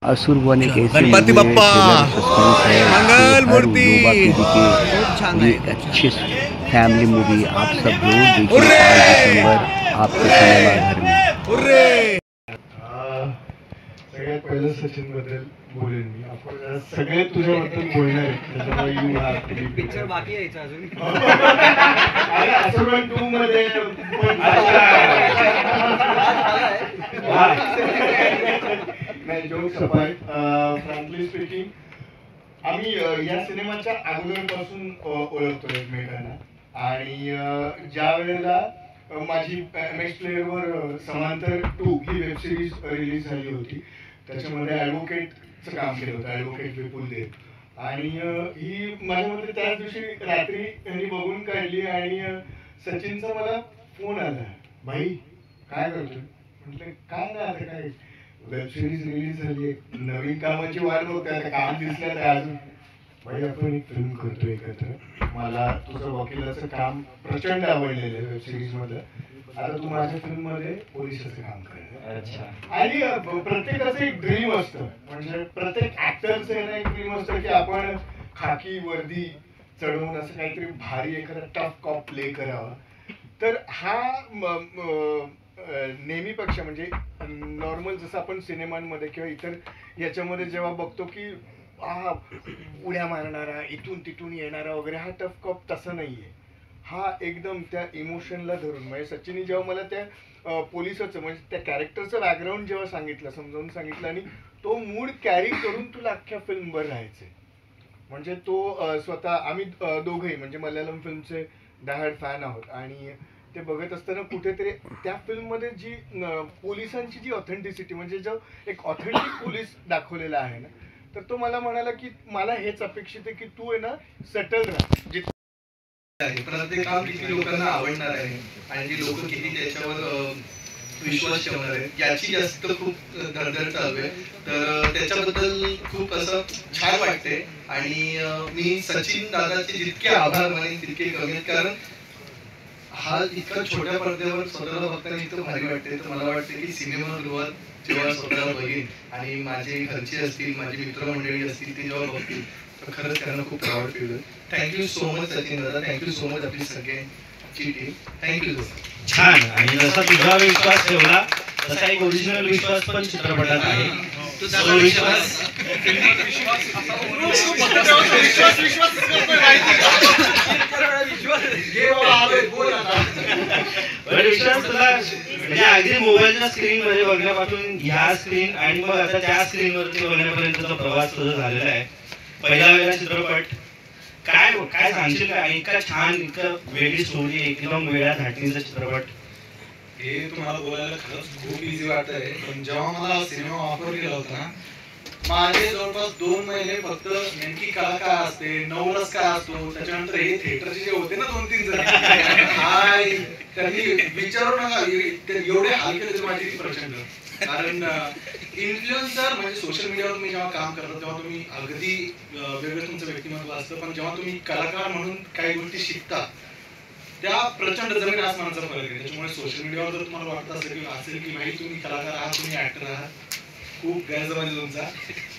असुर वन एक ऐसी गणपति मूवी है, बप्पा थ्रिलर सस्पेंस है मंगल कि हर मूर्ति युवा पीढ़ी के लिए अच्छी फैमिली मूवी आप सब जरूर देखिए। हुर्रे 5 दिसंबर आपके सिनेमा घर में। हुर्रे सगळ्यात पहिलं सचिन बद्दल बोलेन मी. आपण सगळे तुझ्याबद्दल बोलणार आहेत, त्याच्यामुळे यू हॅव पिक्चर बाकी यायचा अजून. अरे असुरन 2 मध्ये नाही, जोक्स अपार्ट, फ्रँकली स्पीकिंग आम्ही या सिनेमाच्या अगोदरपासून ओळखतो एकमेकांना. आणि ज्या वेळेला माझी MX प्लेअरवर समांतर 2 ही वेब सिरीज रिलीज झाली होती, त्याच्यामध्ये ॲडव्होकेटचं काम केलं होतं, ॲडव्होकेट विपुल देव. आणि ही माझ्या मते त्याच दिवशी रात्री त्यांनी बघून काढली. आणि सचिनचा मला फोन आला, भाई काय करतोय? म्हटलं काय नाही, आता काय वेब सिरीज रिलीज झाली आहे, नवीन कामाची वाट बघतोय, आता काम दिसलं तर अजून. भाई आपण एक फिल्म करतोय एकत्र, मला तुझं वकिलाचं काम प्रचंड आवडलेलं आहे वेब सिरीज मध्ये, आता तू माझ्या फिल्म मध्ये पोलिसाचं काम कर. आणि प्रत्येकाचं एक ड्रीम असतं, म्हणजे प्रत्येक ऍक्टरचं एक ड्रीम असतं की आपण खाकी वर्दी चढवून असं काहीतरी भारी एखादा टफ कॉप प्ले करावा. तर हा नेहमीपेक्षा म्हणजे नॉर्मल जसं आपण सिनेमांमध्ये किंवा इतर याच्यामध्ये जेव्हा बघतो की हा उड्या मारणारा, इथून तिथून येणारा वगैरे, हा टफ कॉप तसा नाहीये. हा एकदम त्या इमोशनला धरून, म्हणजे सचिनने जेव्हा मला त्या पोलिसाचं म्हणजे त्या कॅरेक्टरचं बॅकग्राऊंड जेव्हा सांगितलं, समजावून सांगितलं, आणि तो मूड कॅरी करून तुला अख्ख्या फिल्मभर राहायचे. म्हणजे तो स्वतः आम्ही दोघंही म्हणजे मल्याळम फिल्मचे डायहार्ड फॅन आहोत. आणि ते बघत असताना कुठेतरी त्या फिल्ममध्ये जी पोलिसांची जी ऑथेंटिसिटी, म्हणजे जो एक ऑथेंटिक पोलीस दाखवलेला आहे ना, तर तो मला म्हणाला की मला हेच अपेक्षित आहे की तू आहे ना सेटल राहा. प्रत्येक काम किती लोकांना आवडणार आहे आणि ती लोक किती त्याच्यावर विश्वास ठेवणार आहेत याची जास्त खूप धडधड चालू आहे. तर त्याच्याबद्दल खूप असं छान वाटते. आणि मी सचिन दादाचे जितके आभार मानेन तितके कमी आहेत, कारण हा इतका छोट्या पडद्यावर स्वतःला बघताना इतकं भारी वाटते. तर मला वाटतं की सिनेमागृहात जेव्हा स्वतःला बघेन आणि माझे घरचे असतील, माझी मित्रमंडळी असतील, ते जेव्हा बघतील तर खरंच त्यांना खूप प्राऊड फील होईल. थँक्यू सो मच सचिन दादा, थँक्यू सो मच आपली सगळ्यांची टीम, थँक्यू. छान. आणि जसा तुझा विश्वास ठेवला तसा एक ओरिजिनल विश्वास पण चित्रपटात आहे. विश्वास तुला म्हणजे अगदी मोबाईलच्या स्क्रीन मध्ये बघण्यापासून ह्या स्क्रीन आणि मग आता त्या स्क्रीनवरती बघण्यापर्यंतचा प्रवास तुझा झालेला आहे. पहिला वेळा चित्रपट काय काय सांगशील का? इतका छान, इतकं वेगळी स्टोरी, एकदम वेगळ्या धाटणीचा चित्रपट. हे तुम्हाला बोलायला खरंच खूप इझी वाटतंय, पण जेव्हा मला सिनेमा ऑफर केला होता ना, माझे जवळपास 2 महिने फक्त नेमकी कला काय असते, नवरस काय असतो, त्याच्यानंतर हे थिएटरचे जे होते ना 2-3 जण, त्यांनी विचारू नका एवढे हाल केले माझी प्रचंड. कारण इन्फ्लुएन्सर म्हणजे सोशल मीडियावर तुम्ही जेव्हा काम करता तेव्हा तुम्ही अगदी वेगळं तुमचं व्यक्तिमत्व असतं, पण जेव्हा तुम्ही कलाकार म्हणून काही गोष्टी शिकता त्या प्रचंड जमीन आसमानाचा फरक आहे. त्याच्यामुळे सोशल मीडियावर जर तुम्हाला वाटत असेल की भाई तुम्ही कलाकार आहात, तुम्ही ऍक्टर आहात, खूप गैरसमज तुमचा.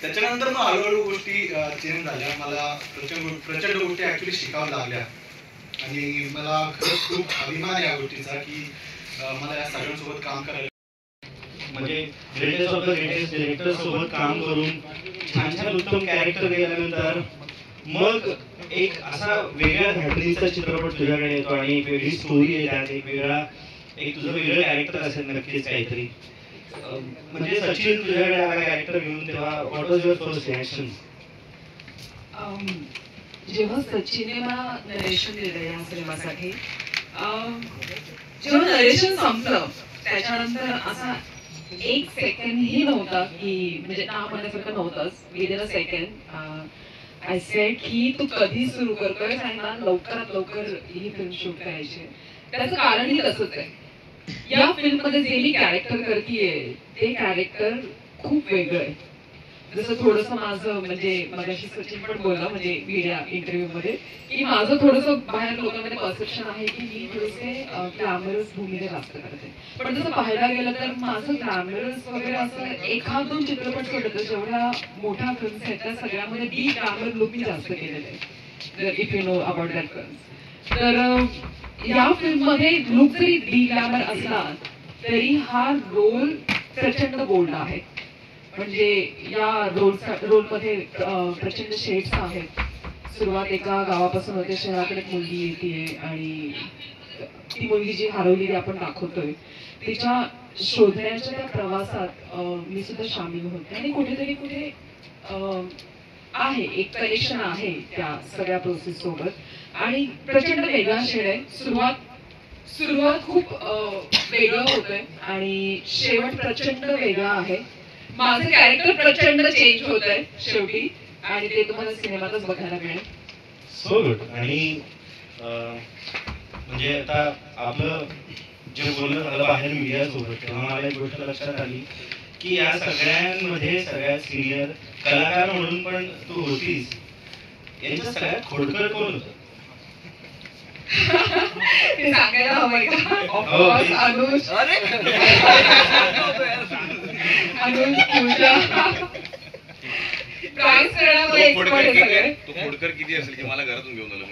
त्याच्यानंतर मग हळूहळू गोष्टी चेंज झाल्या, मला प्रचंड गोष्टी ऍक्च्युली शिकाव्या लागल्या. आणि मला खरंच खूप अभिमान आहे या गोष्टीचा की मला या सगळ्यांसोबत काम करायला, म्हणजे greatest of the greatest director सोबत काम करून छान छान उत्तम कॅरेक्टर केल्यानंतर मग एक असा वेगळ्या धाटणीचा चित्रपट तुझ्याकडे येतो आणि एक वेगळी स्टोरी आहे, त्यात एक तुझं वेगळं कॅरेक्टर असेल नक्कीच काहीतरी. म्हणजे सचिन तुझ्याकडे आला कॅरेक्टर घेऊन, तेव्हा what was your first reaction? जेव्हा सचिनने मला नरेशन दिलं या सिनेमासाठी, जेव्हा नरेशन संपलं त्याच्यानंतर असा 1 सेकंडही नव्हता की म्हणजे ना म्हणण्यासारखं नव्हतंच. Within a second I said की तू कधी सुरू करतोय आणि मला लवकरात लवकर ही फिल्म शूट करायची. त्याचं कारणही तसंच आहे, या फिल्ममध्ये जे मी कॅरेक्टर करतेय ते कॅरेक्टर खूप वेगळं आहे. जसं थोडंसं माझं म्हणजे मगाशी सचिन पण बोलला म्हणजे मीडिया इंटरव्ह्यू मध्ये की माझं थोडंसं बाहेर लोकांमध्ये परसेप्शन आहे की मी थोडेसे ग्लॅमरस भूमिका जास्त करते. पण जसं पाहायला गेलं तर माझं ग्लॅमरस वगैरे असं एखाद दोन चित्रपट सोडत जेवढ्या मोठ्या फिल्म्स आहेत त्या सगळ्यामध्ये डी ग्लॅमर लुक मी जास्त केलेले आहे. जर if you know about that films तर या फिल्ममध्ये लुक जरी डी ग्लॅमर असला तरी हा रोल प्रचंड बोल्ड आहे. म्हणजे या रोलमध्ये प्रचंड शेड्स आहेत. सुरुवात एका गावापासून होते, शहराकडे एक मुलगी येते आणि ती मुलगी जी हरवलेली आपण दाखवतोय तिच्या शोधण्याच्या त्या प्रवासात मी सुद्धा सामील होते आणि कुठेतरी कुठे आहे एक कनेक्शन आहे त्या सगळ्या प्रोसेस सोबत आणि प्रचंड वेगळा शेड आहे. सुरुवात खूप वेगळं होतंय आणि शेवट प्रचंड वेगळा आहे. माझं कॅरेक्टर प्रचंड चेंज होत आहे शेवटी आणि ते तुम्हाला सिनेमातच बघायला मिळेल. So good. आणि म्हणजे आता आपलं जे बोलणं झालं बाहेर मीडियासोबत तेव्हा मला एक गोष्ट लक्षात आली की या सगळ्यांमध्ये सगळ्यात सिनियर कलाकार म्हणून पण तू होतीस. यांच्या सगळ्यात खोडकर कोण होतं? ते सांगायला हवंय का? अनुज प्राइस करण्यामध्ये एक्सपर्ट आहे सगळे. तो खोडकर किती असेल की मला घरातून घेऊन आलो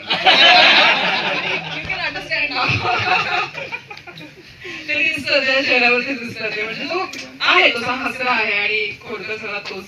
You can understand now. तरी दिसतं त्या चेहऱ्यावरती दिसतं ते म्हणजे तो आहे तसा हसरा आहे आणि खोडकर सगळा तोच